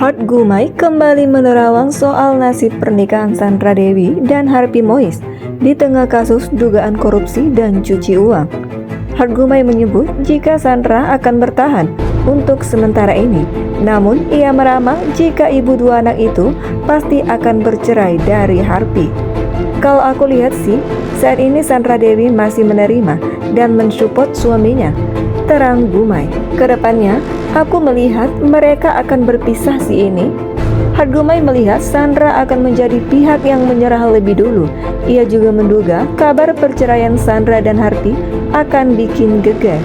Hot Gumai kembali menerawang soal nasib pernikahan Sandra Dewi dan Harvey Mois di tengah kasus dugaan korupsi dan cuci uang. Hot Gumai menyebut jika Sandra akan bertahan untuk sementara ini, namun ia meramal jika ibu dua anak itu pasti akan bercerai dari Harvey. Kalau aku lihat sih, saat ini Sandra Dewi masih menerima dan mensupport suaminya, terang Gumai. Kedepannya, aku melihat mereka akan berpisah sih ini. Hot Gumai melihat Sandra akan menjadi pihak yang menyerah lebih dulu. Ia juga menduga kabar perceraian Sandra dan Harvey akan bikin geger.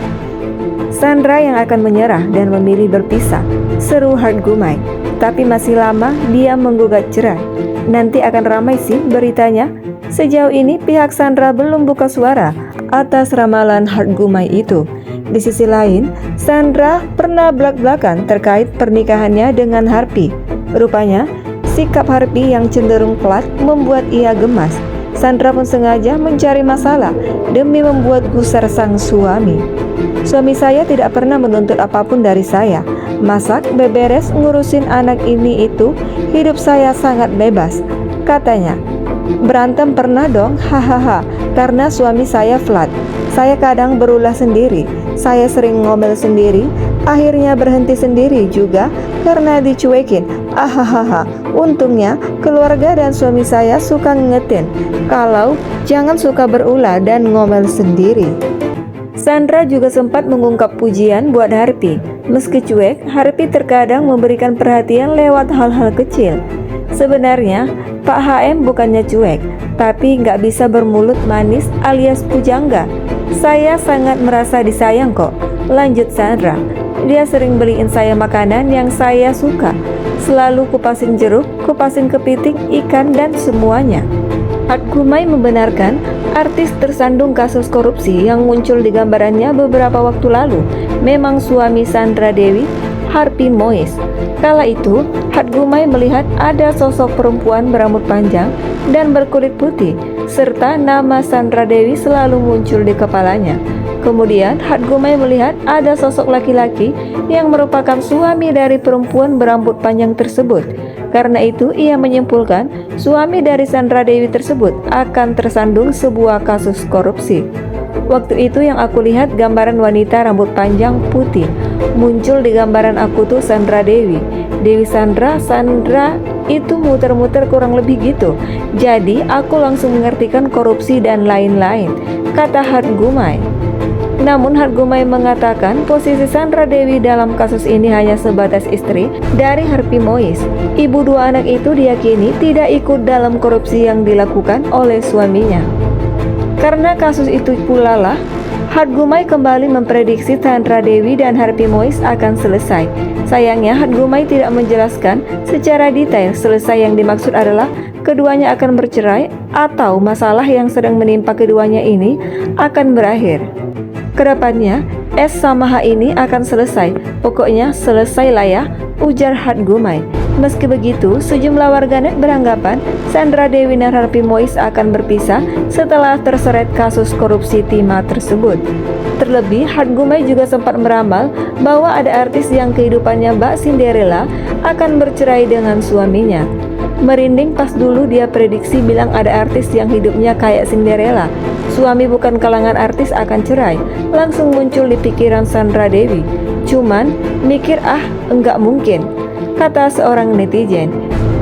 Sandra yang akan menyerah dan memilih berpisah, seru Hot Gumai. Tapi masih lama dia menggugat cerai. Nanti akan ramai sih beritanya. Sejauh ini pihak Sandra belum buka suara atas ramalan Hot Gumai itu. Di sisi lain, Sandra pernah belak-belakan terkait pernikahannya dengan Harvey. Rupanya, sikap Harvey yang cenderung pelat membuat ia gemas. Sandra pun sengaja mencari masalah demi membuat gusar sang suami. Suami saya tidak pernah menuntut apapun dari saya. Masak, beberes, ngurusin anak ini itu, hidup saya sangat bebas, katanya. Berantem pernah dong, hahaha, karena suami saya flat. Saya kadang berulah sendiri, saya sering ngomel sendiri, akhirnya berhenti sendiri juga karena dicuekin. Ahahaha, untungnya keluarga dan suami saya suka ngingetin kalau jangan suka berulah dan ngomel sendiri. Sandra juga sempat mengungkap pujian buat Harvey. Meski cuek, Harvey terkadang memberikan perhatian lewat hal-hal kecil. Sebenarnya, Pak HM bukannya cuek, tapi nggak bisa bermulut manis alias pujangga. Saya sangat merasa disayang kok, lanjut Sandra. Dia sering beliin saya makanan yang saya suka. Selalu kupasin jeruk, kupasin kepiting, ikan, dan semuanya. Hot Gumai membenarkan artis tersandung kasus korupsi yang muncul di gambarannya beberapa waktu lalu memang suami Sandra Dewi, Harvey Mois. Kala itu, Hot Gumai melihat ada sosok perempuan berambut panjang dan berkulit putih, serta nama Sandra Dewi selalu muncul di kepalanya. Kemudian, Hot Gumai melihat ada sosok laki-laki yang merupakan suami dari perempuan berambut panjang tersebut. Karena itu, ia menyimpulkan suami dari Sandra Dewi tersebut akan tersandung sebuah kasus korupsi. Waktu itu yang aku lihat gambaran wanita rambut panjang putih. Muncul di gambaran aku tuh Sandra Dewi. Dewi Sandra itu muter-muter kurang lebih gitu. Jadi aku langsung mengartikan korupsi dan lain-lain, kata Hot Gumai. Namun Hot Gumai mengatakan posisi Sandra Dewi dalam kasus ini hanya sebatas istri dari Harvey Mois. Ibu dua anak itu diyakini tidak ikut dalam korupsi yang dilakukan oleh suaminya. Karena kasus itu pula lah, Hot Gumai kembali memprediksi Sandra Dewi dan Harvey Mois akan selesai. Sayangnya Hot Gumai tidak menjelaskan secara detail selesai yang dimaksud adalah keduanya akan bercerai atau masalah yang sedang menimpa keduanya ini akan berakhir. Kedepannya, S sama H ini akan selesai. Pokoknya selesai lah ya, ujar Hot Gumai. Meski begitu, sejumlah warganet beranggapan Sandra Dewi dan Harvey Mois akan berpisah setelah terseret kasus korupsi timah tersebut. Terlebih, Hot Gumai juga sempat meramal bahwa ada artis yang kehidupannya Mbak Cinderella akan bercerai dengan suaminya. Merinding pas dulu dia prediksi bilang ada artis yang hidupnya kayak Cinderella. Suami bukan kalangan artis akan cerai. Langsung muncul di pikiran Sandra Dewi. Cuman mikir enggak mungkin, kata seorang netizen.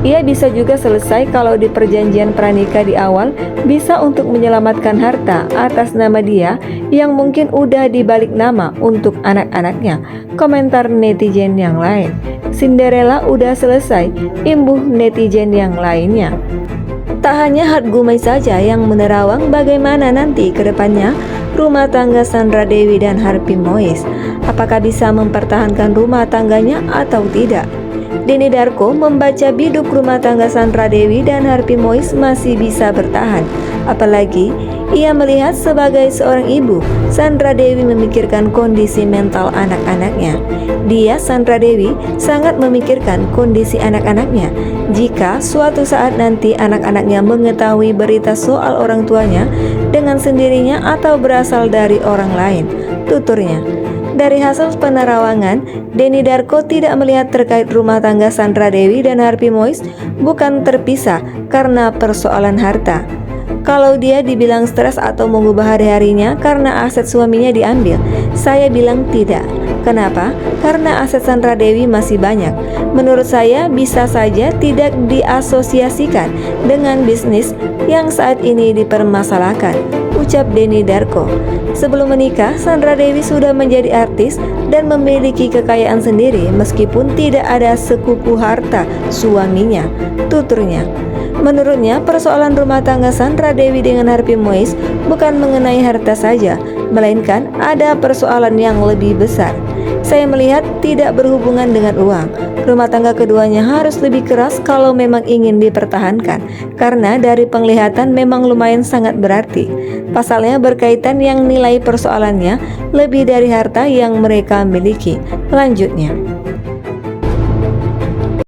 Ia bisa juga selesai kalau di perjanjian pranikah di awal bisa untuk menyelamatkan harta atas nama dia yang mungkin udah dibalik nama untuk anak-anaknya, komentar netizen yang lain. Cinderella udah selesai, imbuh netizen yang lainnya. Tak hanya Hot Gumai saja yang menerawang bagaimana nanti ke depannya rumah tangga Sandra Dewi dan Harvey Mois. Apakah bisa mempertahankan rumah tangganya atau tidak? Denny Darko membaca biduk rumah tangga Sandra Dewi dan Harvey Mois masih bisa bertahan. Apalagi ia melihat sebagai seorang ibu, Sandra Dewi memikirkan kondisi mental anak-anaknya. Dia, Sandra Dewi, sangat memikirkan kondisi anak-anaknya. Jika suatu saat nanti anak-anaknya mengetahui berita soal orang tuanya dengan sendirinya atau berasal dari orang lain, tuturnya. Dari hasil penerawangan, Denny Darko tidak melihat terkait rumah tangga Sandra Dewi dan Harvey Mois bukan terpisah karena persoalan harta. Kalau dia dibilang stres atau mengubah hari-harinya karena aset suaminya diambil, saya bilang tidak. Kenapa? Karena aset Sandra Dewi masih banyak. Menurut saya bisa saja tidak diasosiasikan dengan bisnis yang saat ini dipermasalahkan, ucap Denny Darko. Sebelum menikah, Sandra Dewi sudah menjadi artis dan memiliki kekayaan sendiri meskipun tidak ada sekuku harta suaminya, tuturnya. Menurutnya, persoalan rumah tangga Sandra Dewi dengan Harvey Mois bukan mengenai harta saja, melainkan ada persoalan yang lebih besar. Saya melihat tidak berhubungan dengan uang. Rumah tangga keduanya harus lebih keras kalau memang ingin dipertahankan, karena dari penglihatan memang lumayan sangat berarti. Pasalnya berkaitan yang nilai persoalannya lebih dari harta yang mereka miliki. Lanjutnya,